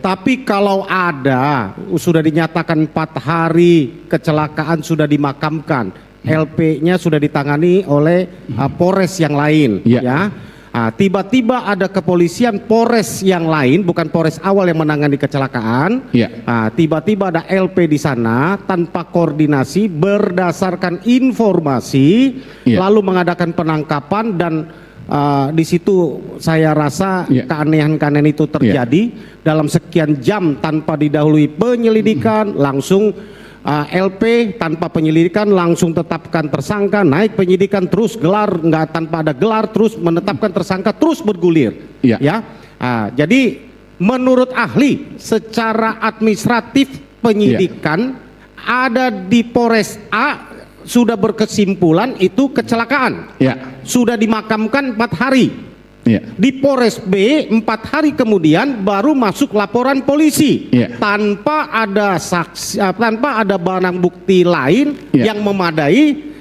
Tapi kalau ada sudah dinyatakan 4 hari kecelakaan sudah dimakamkan, LP-nya sudah ditangani oleh Polres yang lain, ya. Tiba-tiba ada kepolisian Polres yang lain, bukan Polres awal yang menangani kecelakaan. Tiba-tiba ada LP di sana tanpa koordinasi berdasarkan informasi, lalu mengadakan penangkapan dan di situ saya rasa keanehan-keanehan itu terjadi dalam sekian jam tanpa didahului penyelidikan, langsung LP tanpa penyelidikan langsung tetapkan tersangka, naik penyidikan terus gelar nggak tanpa ada gelar terus menetapkan tersangka terus bergulir. Jadi menurut ahli secara administratif penyidikan ada di Polres A sudah berkesimpulan itu kecelakaan, sudah dimakamkan 4 hari. Di Polres B 4 hari kemudian baru masuk laporan polisi tanpa ada saksi, tanpa ada barang bukti lain yang memadai,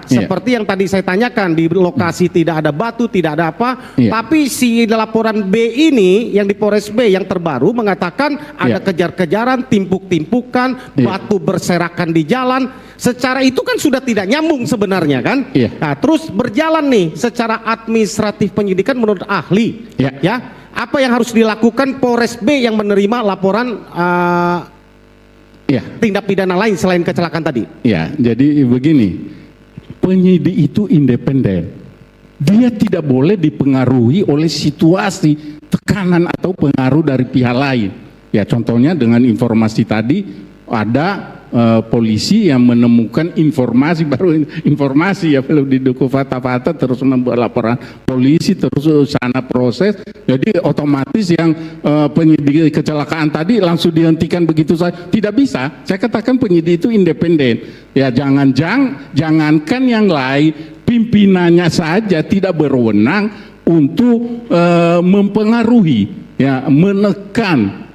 seperti yang tadi saya tanyakan, di lokasi tidak ada batu, tidak ada apa, tapi si laporan B ini yang di Polres B yang terbaru mengatakan ada kejar-kejaran, timpuk-timpukan, batu berserakan di jalan. Secara itu kan sudah tidak nyambung sebenarnya kan. Nah, terus berjalan nih secara administratif penyidikan menurut ahli, apa yang harus dilakukan Polres B yang menerima laporan tindak pidana lain selain kecelakaan tadi? Jadi begini, penyidik itu independen, dia tidak boleh dipengaruhi oleh situasi, tekanan atau pengaruh dari pihak lain. Contohnya dengan informasi tadi ada polisi yang menemukan informasi, baru informasi belum didukung fakta-fakta, terus membuat laporan polisi, terus sana proses, jadi otomatis yang penyidik kecelakaan tadi langsung dihentikan begitu saja, tidak bisa. Saya katakan penyidik itu independen, jangankan yang lain, pimpinannya saja tidak berwenang untuk mempengaruhi, menekan,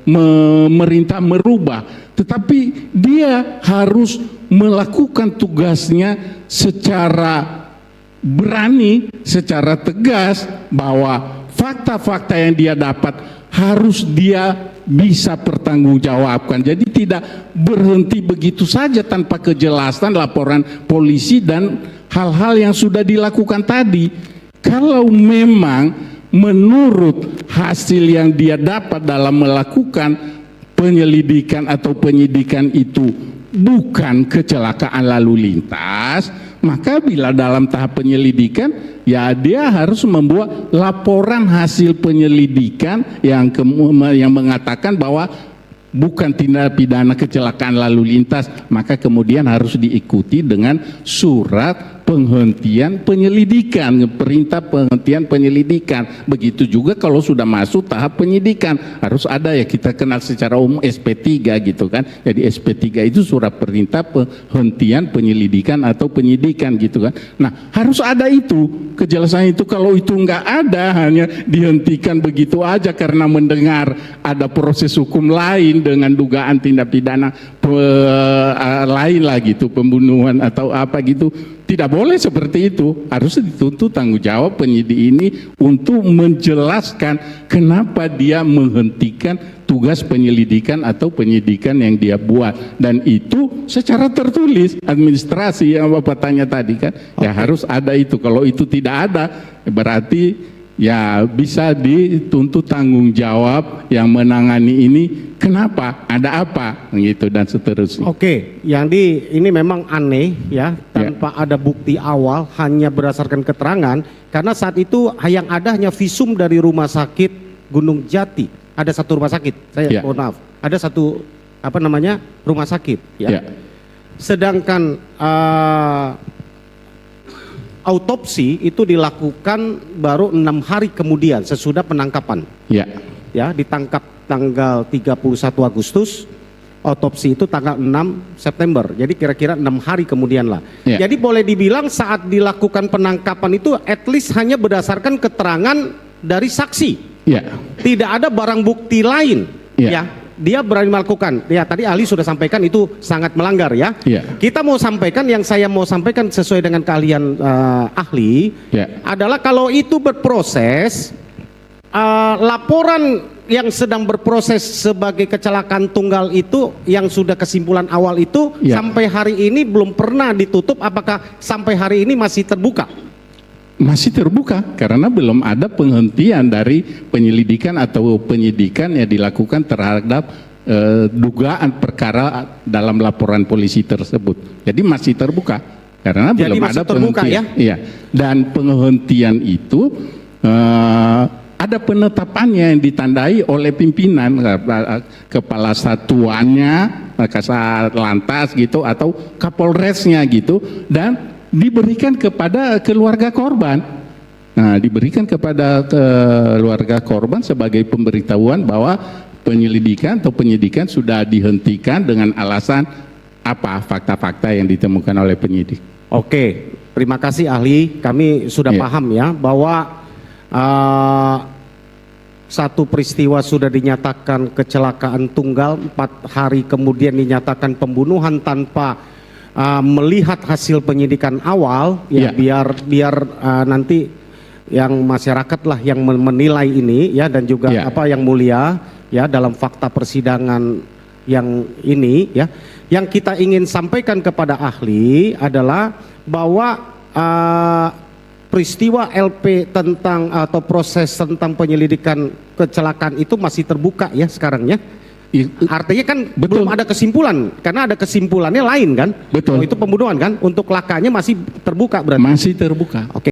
memerintah merubah, tetapi dia harus melakukan tugasnya secara berani, secara tegas, bahwa fakta-fakta yang dia dapat harus dia bisa pertanggungjawabkan. Jadi tidak berhenti begitu saja tanpa kejelasan laporan polisi dan hal-hal yang sudah dilakukan tadi. Kalau memang menurut hasil yang dia dapat dalam melakukan penyelidikan atau penyidikan itu bukan kecelakaan lalu lintas, maka bila dalam tahap penyelidikan dia harus membuat laporan hasil penyelidikan yang mengatakan bahwa bukan tindak pidana kecelakaan lalu lintas, maka kemudian harus diikuti dengan surat penghentian penyelidikan, perintah penghentian penyelidikan. Begitu juga kalau sudah masuk tahap penyidikan, harus ada kita kenal secara umum SP3 gitu kan. Jadi SP3 itu surat perintah penghentian penyelidikan atau penyidikan gitu kan. Nah, harus ada itu, kejelasan itu. Kalau itu enggak ada, hanya dihentikan begitu aja karena mendengar ada proses hukum lain dengan dugaan tindak pidana lain lah gitu, pembunuhan atau apa gitu. Tidak boleh seperti itu, harus dituntut tanggung jawab penyidik ini untuk menjelaskan kenapa dia menghentikan tugas penyelidikan atau penyidikan yang dia buat, dan itu secara tertulis. Administrasi yang Bapak tanya tadi kan, harus ada itu. Kalau itu tidak ada, berarti bisa dituntut tanggung jawab yang menangani ini, kenapa, ada apa, gitu dan seterusnya. Yang ini memang aneh tanpa ada bukti awal, hanya berdasarkan keterangan, karena saat itu yang ada hanya visum dari rumah sakit Gunung Jati. Ada satu rumah sakit, saya mohon maaf, ada satu rumah sakit, sedangkan autopsi itu dilakukan baru 6 hari kemudian sesudah penangkapan. Ditangkap tanggal 31 Agustus, otopsi itu tanggal 6 September. Jadi kira-kira 6 hari kemudian lah. Jadi boleh dibilang saat dilakukan penangkapan itu at least hanya berdasarkan keterangan dari saksi. Tidak ada barang bukti lain. Dia berani melakukan. Tadi ahli sudah sampaikan itu sangat melanggar Kita mau sampaikan, yang saya mau sampaikan sesuai dengan keahlian ahli adalah kalau itu berproses, laporan yang sedang berproses sebagai kecelakaan tunggal itu yang sudah kesimpulan awal itu Ya. sampai hari ini belum pernah ditutup, apakah sampai hari ini masih terbuka? Masih terbuka karena belum ada penghentian dari penyelidikan atau penyidikan yang dilakukan terhadap dugaan perkara dalam laporan polisi tersebut. Jadi masih terbuka karena Jadi belum masih ada terbuka, penghentian. ya? Iya. Dan penghentian itu ada penetapannya yang ditandai oleh pimpinan, kepala satuannya, kasat lantas gitu, atau kapolresnya gitu, dan diberikan kepada keluarga korban. Nah, diberikan kepada keluarga korban sebagai pemberitahuan bahwa penyelidikan atau penyidikan sudah dihentikan dengan alasan apa, fakta-fakta yang ditemukan oleh penyidik. Oke, terima kasih ahli. Kami sudah Ya. paham ya bahwa satu peristiwa sudah dinyatakan kecelakaan tunggal, 4 hari kemudian dinyatakan pembunuhan tanpa melihat hasil penyidikan awal, ya, Ya. biar nanti yang masyarakat lah yang menilai ini ya, dan juga Ya. apa yang mulia ya dalam fakta persidangan yang ini ya. Yang kita ingin sampaikan kepada ahli adalah bahwa peristiwa LP tentang atau proses tentang penyelidikan kecelakaan itu masih terbuka ya sekarang ya. Artinya kan Betul. belum ada kesimpulan, karena ada kesimpulannya lain kan. Betul. Oh, itu pembunuhan kan, untuk lakanya masih terbuka berarti. Masih terbuka. Oke.